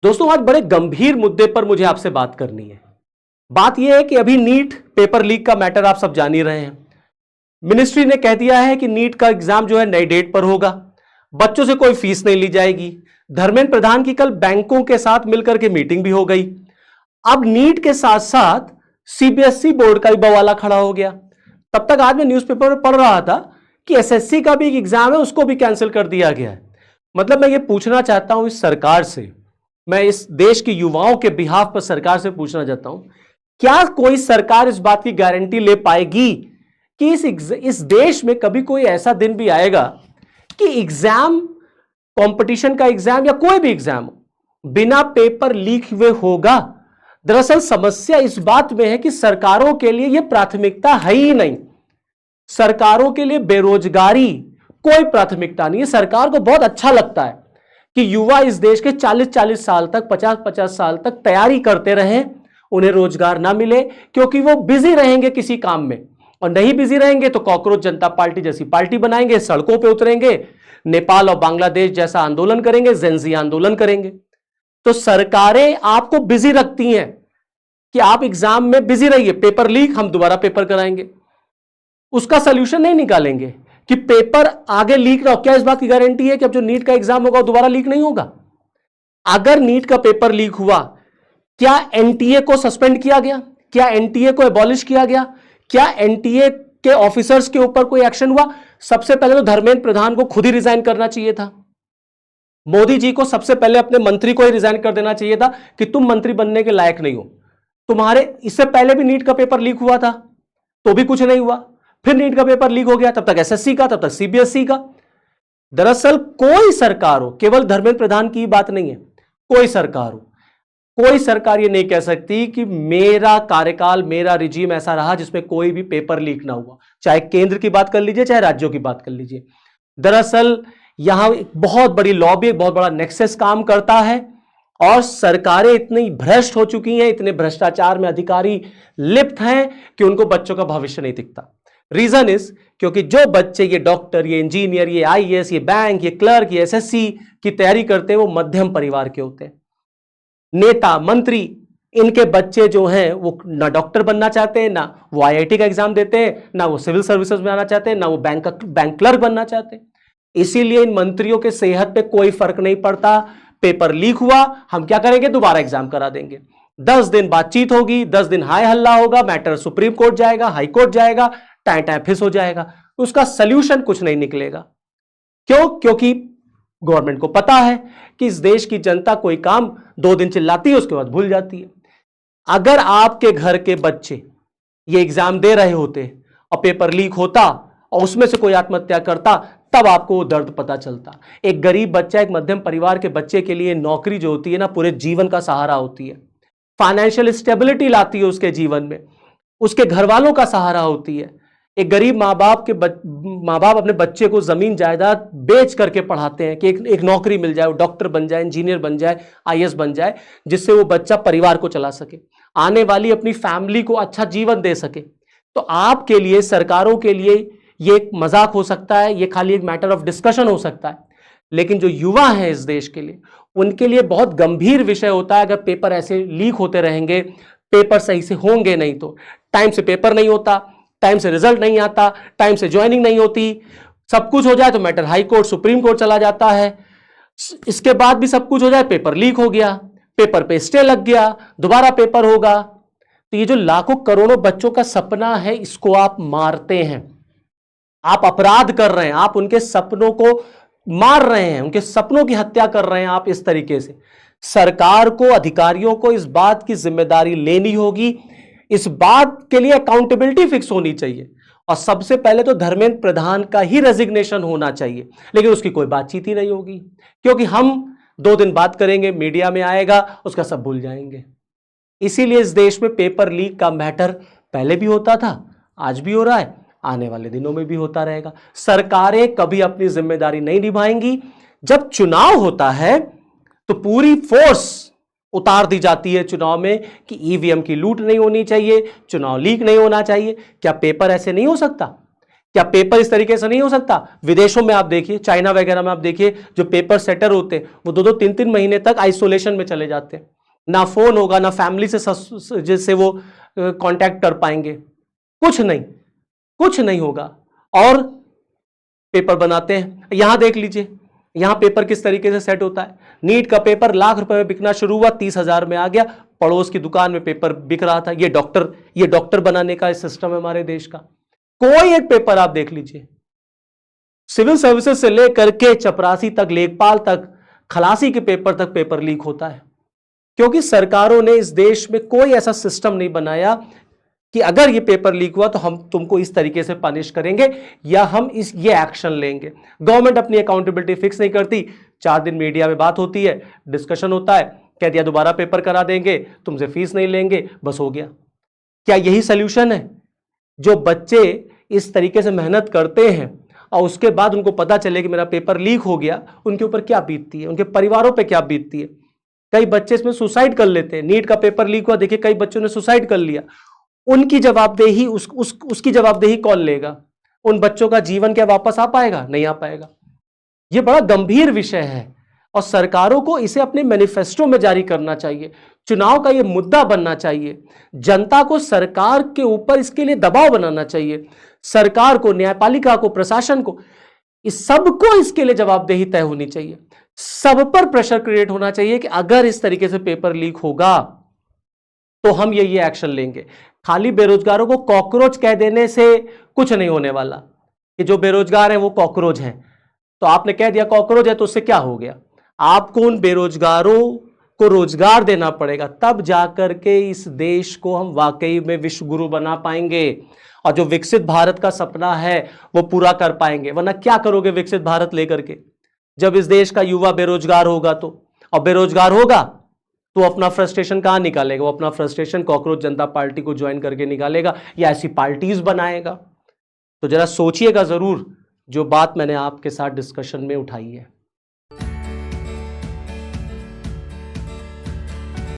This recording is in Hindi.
दोस्तों आज बड़े गंभीर मुद्दे पर मुझे आपसे बात करनी है। बात यह है कि अभी नीट पेपर लीक का मैटर आप सब जान ही रहे हैं। मिनिस्ट्री ने कह दिया है कि नीट का एग्जाम जो है नई डेट पर होगा, बच्चों से कोई फीस नहीं ली जाएगी। धर्मेंद्र प्रधान की कल बैंकों के साथ मिलकर के मीटिंग भी हो गई। अब नीट के साथ साथ सीबीएसई बोर्ड का भी बवाला खड़ा हो गया। तब तक आज मैं न्यूज़पेपर में पढ़ रहा था कि एसएससी का भी एक एग्जाम है, उसको भी कैंसिल कर दिया गया है। मतलब मैं ये पूछना चाहता हूं इस सरकार से, मैं इस देश के युवाओं के बिहाफ पर सरकार से पूछना चाहता हूं, क्या कोई सरकार इस बात की गारंटी ले पाएगी कि इस देश में कभी कोई ऐसा दिन भी आएगा कि एग्जाम, कंपटीशन का एग्जाम या कोई भी एग्जाम बिना पेपर लीक हुए होगा? दरअसल समस्या इस बात में है कि सरकारों के लिए यह प्राथमिकता है ही नहीं। सरकारों के लिए बेरोजगारी कोई प्राथमिकता नहीं है। सरकार को बहुत अच्छा लगता है कि युवा इस देश के 40-40 साल तक, 50-50 साल तक तैयारी करते रहें, उन्हें रोजगार ना मिले, क्योंकि वो बिजी रहेंगे किसी काम में, और नहीं बिजी रहेंगे तो कॉकरोच जनता पार्टी जैसी पार्टी बनाएंगे, सड़कों पे उतरेंगे, नेपाल और बांग्लादेश जैसा आंदोलन करेंगे, जेनजी आंदोलन करेंगे। तो सरकारें आपको बिजी रखती हैं कि आप एग्जाम में बिजी रहिए, पेपर लीक हम दोबारा पेपर कराएंगे। उसका सोल्यूशन नहीं निकालेंगे कि पेपर आगे लीक ना हो। क्या इस बात की गारंटी है कि अब जो नीट का एग्जाम होगा वो दोबारा लीक नहीं होगा? अगर नीट का पेपर लीक हुआ, क्या एनटीए को सस्पेंड किया गया? क्या एनटीए को एबॉलिश किया गया? क्या एनटीए के ऑफिसर्स के ऊपर कोई एक्शन हुआ? सबसे पहले तो धर्मेंद्र प्रधान को खुद ही रिजाइन करना चाहिए था। मोदी जी को सबसे पहले अपने मंत्री को ही रिजाइन कर देना चाहिए था कि तुम मंत्री बनने के लायक नहीं हो। तुम्हारे इससे पहले भी नीट का पेपर लीक हुआ था तो भी कुछ नहीं हुआ, फिर नीट का पेपर लीक हो गया, तब तक एसएससी का, तब तक सीबीएसई का। दरअसल कोई सरकार हो, केवल धर्मेंद्र प्रधान की बात नहीं है, कोई सरकार हो, कोई सरकार ये नहीं कह सकती कि मेरा कार्यकाल, मेरा रिजीम ऐसा रहा जिसमें कोई भी पेपर लीक ना हुआ। चाहे केंद्र की बात कर लीजिए, चाहे राज्यों की बात कर लीजिए। दरअसल यहां एक बहुत बड़ी लॉबी, एक बहुत बड़ा नेक्सस काम करता है, और सरकारें इतनी भ्रष्ट हो चुकी हैं, इतने भ्रष्टाचार में अधिकारी लिप्त हैं कि उनको बच्चों का भविष्य नहीं दिखता। रीजन इज क्योंकि जो बच्चे ये डॉक्टर, ये इंजीनियर, ये आईएएस, ये बैंक, ये क्लर्क, ये एसएससी की तैयारी करते हैं, वो मध्यम परिवार के होते हैं। नेता, मंत्री, इनके बच्चे जो हैं वो ना डॉक्टर बनना चाहते हैं, ना वो आईआईटी का एग्जाम देते हैं, ना वो सिविल सर्विसेज में आना चाहते हैं, ना वो बैंक क्लर्क बनना चाहते हैं। इसीलिए इन मंत्रियों के सेहत पे कोई फर्क नहीं पड़ता। पेपर लीक हुआ, हम क्या करेंगे? दोबारा एग्जाम करा देंगे। 10 दिन बातचीत होगी, 10 दिन हाय हल्ला होगा, मैटर सुप्रीम कोर्ट जाएगा, हाई कोर्ट जाएगा, टाइम टाइम फिस हो जाएगा, उसका सल्यूशन कुछ नहीं निकलेगा। क्यों? क्योंकि गवर्नमेंट को पता है कि इस देश की जनता कोई काम 2 दिन चिल्लाती है, उसके बाद भूल जाती है। अगर आपके घर के बच्चे ये एग्जाम दे रहे होते और पेपर लीक होता और उसमें से कोई आत्महत्या करता, तब आपको वो दर्द पता चलता। एक गरीब बच्चा, एक मध्यम परिवार के बच्चे के लिए नौकरी जो होती है ना, पूरे जीवन का सहारा होती है, फाइनेंशियल स्टेबिलिटी लाती है उसके जीवन में, उसके घर वालों का सहारा होती है। एक गरीब माँ बाप अपने बच्चे को जमीन जायदाद बेच करके पढ़ाते हैं कि एक नौकरी मिल जाए, वो डॉक्टर बन जाए, इंजीनियर बन जाए, आईएएस बन जाए, जिससे वो बच्चा परिवार को चला सके, आने वाली अपनी फैमिली को अच्छा जीवन दे सके। तो आपके लिए, सरकारों के लिए ये एक मजाक हो सकता है, ये खाली एक मैटर ऑफ डिस्कशन हो सकता है, लेकिन जो युवा हैं इस देश के लिए, उनके लिए बहुत गंभीर विषय होता है। अगर पेपर ऐसे लीक होते रहेंगे, पेपर सही से होंगे नहीं, तो टाइम से पेपर नहीं होता, टाइम से रिजल्ट नहीं आता, टाइम से ज्वाइनिंग नहीं होती, सब कुछ हो जाए तो matter high court, supreme court चला जाता है। इसके बाद भी सब कुछ हो जाए, पेपर लीक हो गया, पेपर पे स्टे लग गया, दोबारा पेपर होगा, तो ये जो लाखों करोड़ों बच्चों का सपना है, इसको आप मारते हैं, आप अपराध कर रहे हैं, आप उनके सपनों को मार रहे हैं, उनके सपनों की हत्या कर रहे हैं आप इस तरीके से। सरकार को, अधिकारियों को इस बात की जिम्मेदारी लेनी होगी, इस बात के लिए अकाउंटेबिलिटी फिक्स होनी चाहिए, और सबसे पहले तो धर्मेंद्र प्रधान का ही रेजिग्नेशन होना चाहिए। लेकिन उसकी कोई बातचीत ही नहीं होगी, क्योंकि हम 2 दिन बात करेंगे, मीडिया में आएगा, उसका सब भूल जाएंगे। इसीलिए इस देश में पेपर लीक का मैटर पहले भी होता था, आज भी हो रहा है, आने वाले दिनों में भी होता रहेगा। सरकारें कभी अपनी जिम्मेदारी नहीं निभाएंगी। जब चुनाव होता है तो पूरी फोर्स उतार दी जाती है चुनाव में कि ईवीएम की लूट नहीं होनी चाहिए, चुनाव लीक नहीं होना चाहिए। क्या पेपर ऐसे नहीं हो सकता? क्या पेपर इस तरीके से नहीं हो सकता? विदेशों में आप देखिए, चाइना वगैरह में आप देखिए, जो पेपर सेटर होते हैं वो 2-2 3-3 महीने तक आइसोलेशन में चले जाते हैं। ना फोन होगा, ना फैमिली से जिससे वो कांटेक्ट कर पाएंगे, कुछ नहीं, कुछ नहीं होगा। और पेपर बनाते हैं। यहां देख लीजिए, यहां पेपर किस तरीके से सेट होता है। नीट का पेपर लाख रुपए में बिकना शुरू हुआ, 30,000 में आ गया। पड़ोस की दुकान में पेपर बिक रहा था। ये डॉक्टर बनाने का सिस्टम है हमारे देश का। कोई एक पेपर आप देख लीजिए, सिविल सर्विसेज से लेकर के चपरासी तक, लेखपाल तक, खलासी के पेपर तक पेपर लीक होता है। क्योंकि सरकारों ने इस देश में कोई ऐसा सिस्टम नहीं बनाया कि अगर ये पेपर लीक हुआ तो हम तुमको इस तरीके से पनिश करेंगे या हम ये एक्शन लेंगे। गवर्नमेंट अपनी अकाउंटेबिलिटी फिक्स नहीं करती। 4 दिन मीडिया में बात होती है, डिस्कशन होता है, कह दिया दोबारा पेपर करा देंगे, तुमसे फीस नहीं लेंगे, बस हो गया। क्या यही सोल्यूशन है? जो बच्चे इस तरीके से मेहनत करते हैं और उसके बाद उनको पता चले कि मेरा पेपर लीक हो गया, उनके ऊपर क्या बीतती है, उनके परिवारों पे क्या बीतती है। कई बच्चे इसमें सुसाइड कर लेते हैं। नीट का पेपर लीक हुआ, देखिए कई बच्चों ने सुसाइड कर लिया। उनकी जवाबदेही उसकी जवाबदेही कौन लेगा? उन बच्चों का जीवन क्या वापस आ पाएगा? नहीं आ पाएगा। यह बड़ा गंभीर विषय है और सरकारों को इसे अपने मैनिफेस्टो में जारी करना चाहिए। चुनाव का यह मुद्दा बनना चाहिए। जनता को सरकार के ऊपर इसके लिए दबाव बनाना चाहिए। सरकार को, न्यायपालिका को, प्रशासन को, इस सबको इसके लिए जवाबदेही तय होनी चाहिए। सब पर प्रेशर क्रिएट होना चाहिए कि अगर इस तरीके से पेपर लीक होगा तो हम ये एक्शन लेंगे। खाली बेरोजगारों को कॉकरोच कह देने से कुछ नहीं होने वाला कि जो बेरोजगार हैं वो कॉकरोच हैं। तो आपने कह दिया कॉकरोच है तो उससे क्या हो गया? आपको उन बेरोजगारों को रोजगार देना पड़ेगा, तब जाकर के इस देश को हम वाकई में विश्व गुरु बना पाएंगे और जो विकसित भारत का सपना है वो पूरा कर पाएंगे। वरना क्या करोगे विकसित भारत लेकर के, जब इस देश का युवा बेरोजगार होगा तो? और बेरोजगार होगा तो अपना फ्रस्ट्रेशन कहां निकालेगा? वो अपना फ्रस्ट्रेशन कॉकरोच जनता पार्टी को ज्वाइन करके निकालेगा या ऐसी पार्टीज बनाएगा। तो जरा सोचिएगा जरूर जो बात मैंने आपके साथ डिस्कशन में उठाई है।